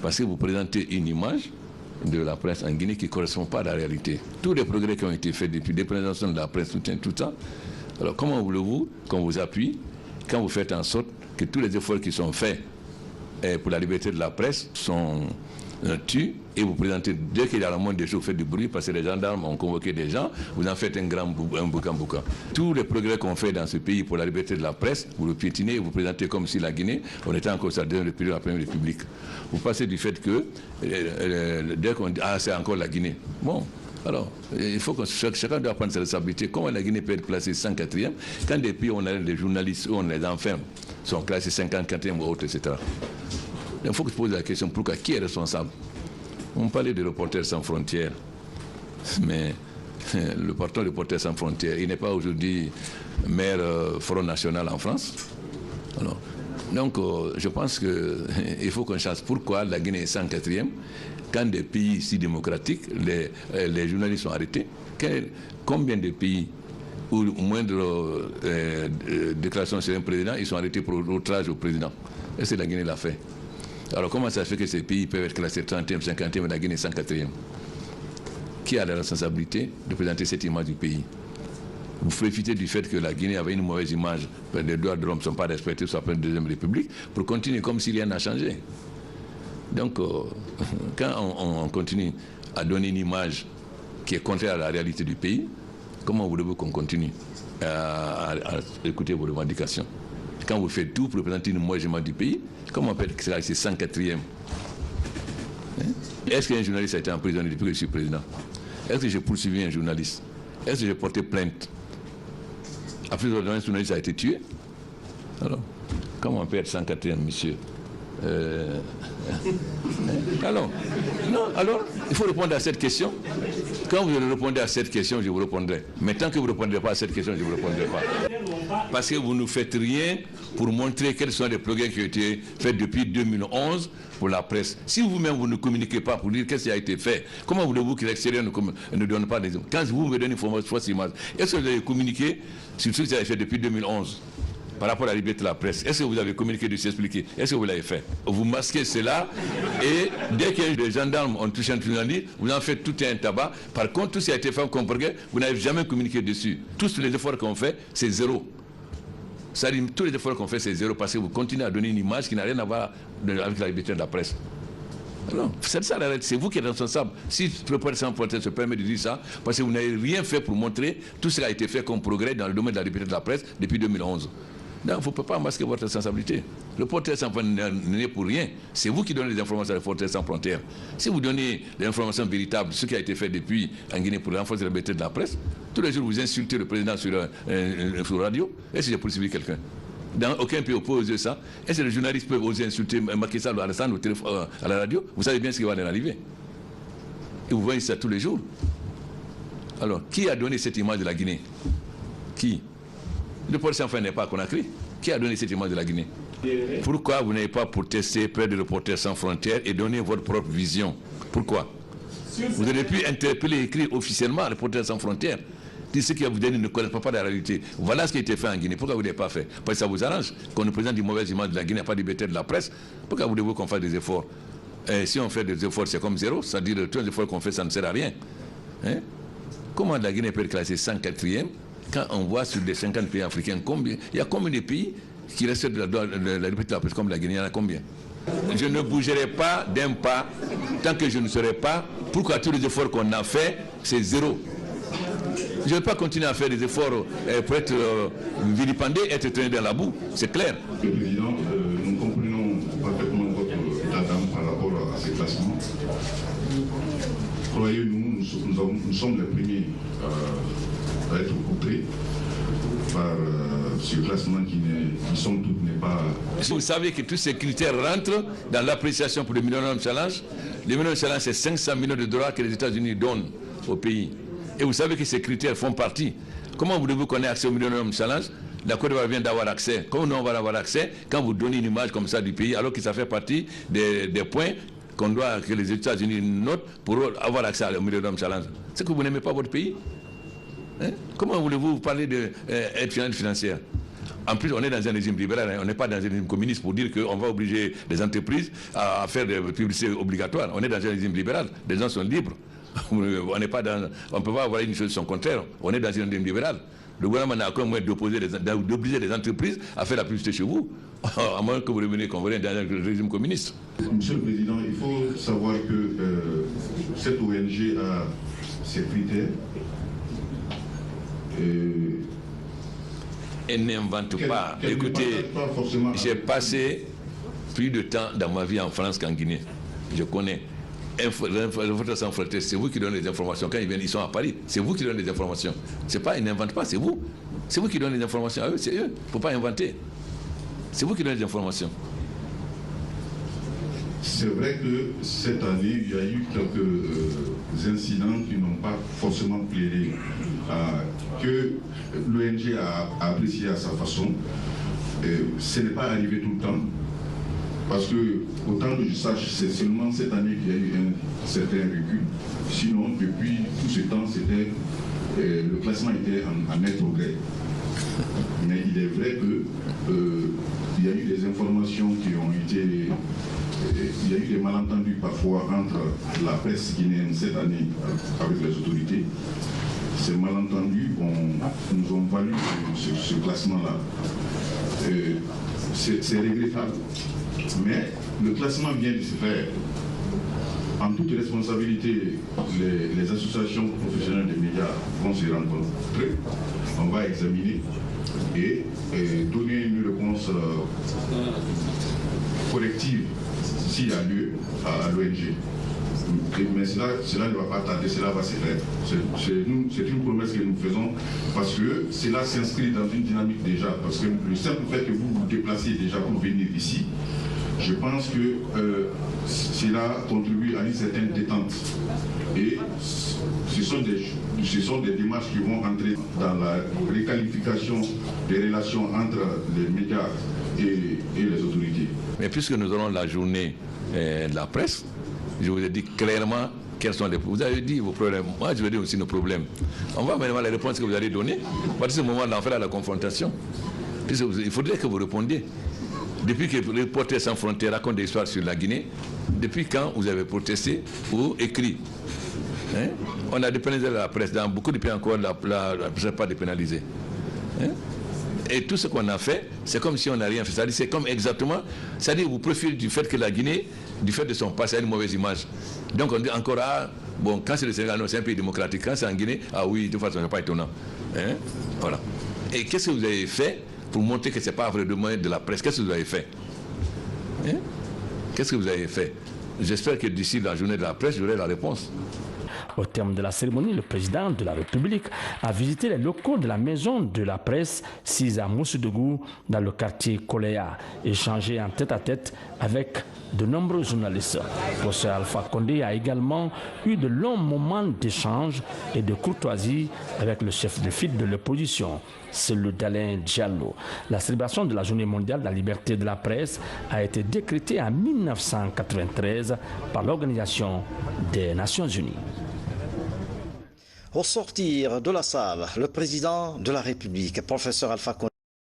Parce que vous présentez une image de la presse en Guinée qui ne correspond pas à la réalité. Tous les progrès qui ont été faits depuis des présentations de la presse tout ça. Alors comment voulez-vous qu'on vous appuie quand vous faites en sorte que tous les efforts qui sont faits pour la liberté de la presse sont tués et vous présentez, dès qu'il y a le monde des choses, vous faites du bruit parce que les gendarmes ont convoqué des gens, vous en faites un boucan. Tous les progrès qu'on fait dans ce pays pour la liberté de la presse, vous le piétinez et vous présentez comme si la Guinée, on était encore ça depuis la Première République. Vous passez du fait que, dès qu'on dit, ah c'est encore la Guinée. Bon, alors, il faut que chacun doit prendre sa responsabilité. Comment la Guinée peut être classée 104e quand des pays où on a des journalistes, où on les enferme, sont classés 54e ou autres, etc. Il faut que je pose la question, pourquoi, qui est responsable? On parlait de Reporters sans frontières, mais le patron de Reporters sans frontières, il n'est pas aujourd'hui maire Front National en France. Alors, donc, je pense qu'il faut qu'on cherche pourquoi la Guinée est 104e, quand des pays si démocratiques, les journalistes sont arrêtés. Combien de pays où moindre déclaration sur un président, ils sont arrêtés pour outrage au président? Est-ce que la Guinée l'a fait? Alors comment ça se fait que ces pays peuvent être classés 30e, 50e et la Guinée 104e? Qui a la responsabilité de présenter cette image du pays? Vous profitez du fait que la Guinée avait une mauvaise image, les droits de l'homme ne sont pas respectés sur la Deuxième République, pour continuer comme si rien n'a changé. Donc, quand on continue à donner une image qui est contraire à la réalité du pays, comment voulez-vous qu'on continue à écouter vos revendications? Quand vous faites tout pour présenter une mauvaise image du pays, comment on peut être classé 104e? Est-ce qu'un journaliste a été emprisonné depuis que je suis président? Est-ce que j'ai poursuivi un journaliste? Est-ce que j'ai porté plainte? Après, un journaliste a été tué. Alors, comment on peut être 104e, monsieur? Alors, non, alors, il faut répondre à cette question. Quand vous répondez à cette question, je vous répondrai. Mais tant que vous ne répondrez pas à cette question, je ne vous répondrai pas. Parce que vous ne faites rien pour montrer quels sont les progrès qui ont été faits depuis 2011 pour la presse. Si vous-même, vous ne communiquez pas pour dire qu'est-ce qui a été fait, comment voulez-vous que l'extérieur ne donne pas des... Quand vous me donnez une fausse image, est-ce que vous avez communiqué sur ce qui a été fait depuis 2011 par rapport à la liberté de la presse? Est-ce que vous avez communiqué de s'expliquer? Est-ce que vous l'avez fait? Vous masquez cela et dès que les gendarmes ont touché un journaliste, vous en faites tout un tabac. Par contre, tout ce qui a été fait comme progrès, vous n'avez jamais communiqué dessus. Tous les efforts qu'on fait, c'est zéro. C'est-à-dire, tous les efforts qu'on fait, c'est zéro parce que vous continuez à donner une image qui n'a rien à voir avec la liberté de la presse. Non, c'est ça la réalité, c'est vous qui êtes responsable. Si Reporters sans frontières se permet de dire ça, parce que vous n'avez rien fait pour montrer tout ce qui a été fait comme progrès dans le domaine de la liberté de la presse depuis 2011. Non, vous ne pouvez pas masquer votre responsabilité. Reporters sans frontières n'est pour rien. C'est vous qui donnez les informations à Reporters sans frontières. Si vous donnez les informations véritables, ce qui a été fait depuis en Guinée pour renforcer la liberté de la presse, tous les jours vous insultez le président sur la radio. Est-ce que j'ai poursuivi quelqu'un? Dans aucun pays peut oser ça. Est-ce que les journalistes peuvent oser insulter Macky Sall ou Alassane à la radio? Vous savez bien ce qui va en arriver. Et vous voyez ça tous les jours. Alors, qui a donné cette image de la Guinée? Qui? Le Reporters sans frontières n'est pas à Conakry. Qui a donné cette image de la Guinée? Pourquoi vous n'avez pas protesté près de Reporters sans frontières et donné votre propre vision? Pourquoi? Vous auriez pu interpeller et écrire officiellement Reporters sans frontières. Dire ce que vous dites ne connaissent pas la réalité. Voilà ce qui a été fait en Guinée. Pourquoi vous ne l'avez pas fait? Parce que ça vous arrange qu'on nous présente une mauvaise image de la Guinée, pas de liberté de la presse. Pourquoi voulez-vous qu'on fasse des efforts? Si on fait des efforts, c'est comme zéro. C'est-à-dire que tous les efforts qu'on fait, ça ne sert à rien. Hein? Comment la Guinée peut être classée 104e quand on voit sur les 50 pays africains combien? Il y a combien de pays qui respectent la liberté de la presse comme la Guinée? Il y en a combien? Je ne bougerai pas d'un pas tant que je ne serai pas. Pourquoi tous les efforts qu'on a fait, c'est zéro? Je ne vais pas continuer à faire des efforts pour être vilipendé, être traîné dans la boue, c'est clair. Le Président, nous comprenons parfaitement votre attente par rapport à ces classements. Croyez-nous, nous sommes les premiers à être outrés par ce classement qui, somme toute, n'est pas... Si vous savez que tous ces critères rentrent dans l'appréciation pour le Millennium Challenge, le Millennium Challenge, c'est 500 millions de dollars que les États-Unis donnent au pays. Et vous savez que ces critères font partie. Comment voulez-vous qu'on ait accès au Millennium Challenge? La Côte d'Ivoire vient d'avoir accès. Comment nous on va avoir accès quand vous donnez une image comme ça du pays, alors que ça fait partie des points que les États-Unis notent pour avoir accès au Millennium Challenge? C'est que vous n'aimez pas votre pays? Hein? Comment voulez-vous parler d'aide financière? En plus, on est dans un régime libéral, on n'est pas dans un régime communiste pour dire qu'on va obliger les entreprises à faire des publicités obligatoires. On est dans un régime libéral, les gens sont libres. On ne peut pas avoir une chose son contraire. On est dans un régime libéral. Le gouvernement n'a qu'un moyen d'obliger les entreprises à faire la publicité chez vous, à moins que vous reveniez dans un régime communiste. Monsieur le Président, il faut savoir que cette ONG a ses critères. Elle n'invente pas. Écoutez, j'ai passé plus de temps dans ma vie en France qu'en Guinée. Je connais. Reporters sans frontières, c'est vous qui donnez les informations. Quand ils viennent, ils sont à Paris. C'est vous qui donnez les informations. C'est pas, ils n'inventent pas, c'est vous. C'est vous qui donnez les informations à eux, c'est eux. Il ne faut pas inventer. C'est vous qui donnez les informations. C'est vrai que cette année, il y a eu quelques incidents qui n'ont pas forcément plaidé, que l'ONG a apprécié à sa façon. Ce n'est pas arrivé tout le temps. Parce que, autant que je sache, c'est seulement cette année qu'il y a eu un certain recul. Sinon, depuis tout ce temps, le classement était en net progrès. Mais il est vrai qu'il y a eu des informations qui ont été... Il y a eu des malentendus parfois entre la presse guinéenne cette année avec les autorités. Ces malentendus nous ont valu ce classement-là. C'est regrettable. Mais le classement vient de se faire. En toute responsabilité, les associations professionnelles des médias vont se rencontrer. On va examiner et donner une réponse collective s'il y a lieu à l'ONG. Mais cela ne va pas tarder, cela va se faire. C'est une promesse que nous faisons parce que cela s'inscrit dans une dynamique déjà. Parce que le simple fait que vous vous déplacez déjà pour venir ici, je pense que cela contribue à une certaine détente. Et ce sont des démarches qui vont entrer dans la requalification des relations entre les médias et les autorités. Mais puisque nous aurons la journée de la presse, je vous ai dit clairement quels sont les problèmes. Vous avez dit vos problèmes. Moi, je vais dire aussi nos problèmes. On va maintenant les réponses que vous allez donner. À partir de ce moment-là, on fera la confrontation. Il faudrait que vous répondiez. Depuis que Reporters sans frontières raconte des histoires sur la Guinée, depuis quand vous avez protesté ou écrit? On a dépénalisé la presse. Dans beaucoup de pays encore, la presse n'est pas dépénalisée. Et tout ce qu'on a fait, c'est comme si on n'a rien fait. C'est comme exactement, c'est-à-dire vous profitez du fait que la Guinée, du fait de son passé, a une mauvaise image. Donc on dit encore, bon, quand c'est le Sénégal, non, c'est un pays démocratique. Quand c'est en Guinée, oui, de toute façon, ce n'est pas étonnant. Voilà. Et qu'est-ce que vous avez fait pour montrer que ce n'est pas vraiment de la presse? Qu'est-ce que vous avez fait? Qu'est-ce que vous avez fait? J'espère que d'ici la journée de la presse, j'aurai la réponse. Au terme de la cérémonie, le président de la République a visité les locaux de la maison de la presse sise à Moussoudogou dans le quartier Koléa, échangé en tête-à-tête avec de nombreux journalistes. Professeur Alpha Condé a également eu de longs moments d'échange et de courtoisie avec le chef de file de l'opposition, celui d'Alain Diallo. La célébration de la Journée mondiale de la liberté de la presse a été décrétée en 1993 par l'Organisation des Nations Unies. Au sortir de la salle, le président de la République, professeur Alpha Condé,